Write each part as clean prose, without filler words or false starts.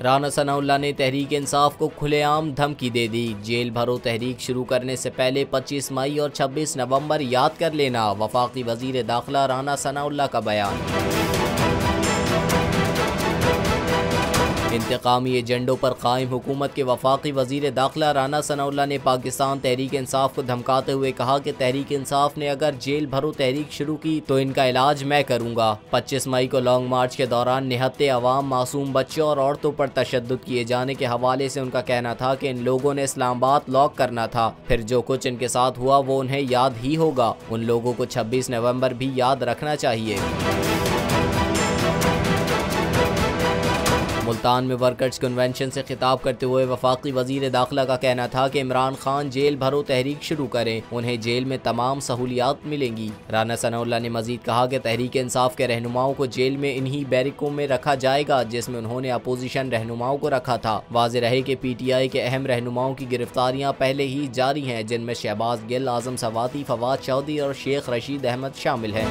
राना सनाउल्लाह ने तहरीक इंसाफ को खुलेआम धमकी दे दी। जेल भरो तहरीक शुरू करने से पहले 25 मई और 26 नवंबर याद कर लेना। वफाकी वजीर दाखिला राना सनाउल्लाह का बयान। इंतकामी एजेंडों पर कायम हुकूमत के वफाकी वजीर दाखिला राना सनाउल्लाह ने पाकिस्तान तहरीक इंसाफ को धमकाते हुए कहा कि तहरीक इंसाफ ने अगर जेल भरो तहरीक शुरू की तो इनका इलाज मैं करूंगा। 25 मई को लॉन्ग मार्च के दौरान निहत्ते अवाम, मासूम बच्चों और औरतों पर तशद्दुद किए जाने के हवाले से उनका कहना था कि इन लोगों ने इस्लामाबाद लॉक करना था, फिर जो कुछ इनके साथ हुआ वो उन्हें याद ही होगा। उन लोगों को 26 नवंबर भी याद रखना चाहिए। मुल्तान में वर्कर्स कन्वेंशन से खिताब करते हुए वफाकी वजीर दाखिला का कहना था कि इमरान खान जेल भरो तहरीक शुरू करें, उन्हें जेल में तमाम सहूलियात मिलेंगी। राना सनाउल्लाह ने मजीद कहा कि तहरीक इंसाफ के रहनुमाओं को जेल में इन्हीं बैरिकों में रखा जाएगा जिसमें उन्होंने अपोजिशन रहनुमाओं को रखा था। वाज़ेह रहे कि PTI के अहम रहनुमाओं की गिरफ्तारियाँ पहले ही जारी हैं, जिनमें शहबाज गिल, आजम सवाती, फवाद चौधरी और शेख रशीद अहमद शामिल हैं।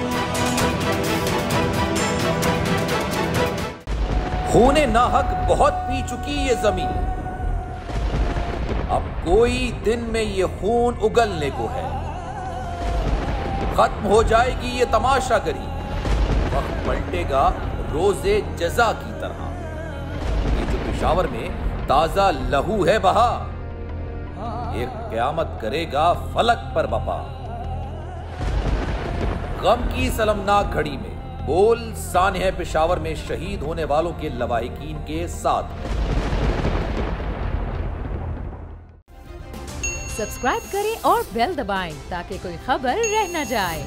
खूने नाहक बहुत पी चुकी ये जमीन, अब कोई दिन में ये खून उगलने को है। खत्म हो जाएगी ये तमाशागरी, वक्त पलटेगा रोजे जजा की तरह। ये जो पेशावर में ताजा लहू है बहा, एक क़यामत करेगा फलक पर बपा। गम की सलमनाक घड़ी में बोल सानह पेशावर में शहीद होने वालों के लवाहिकीन के साथ। सब्सक्राइब करें और बेल दबाएं ताकि कोई खबर रह न जाए।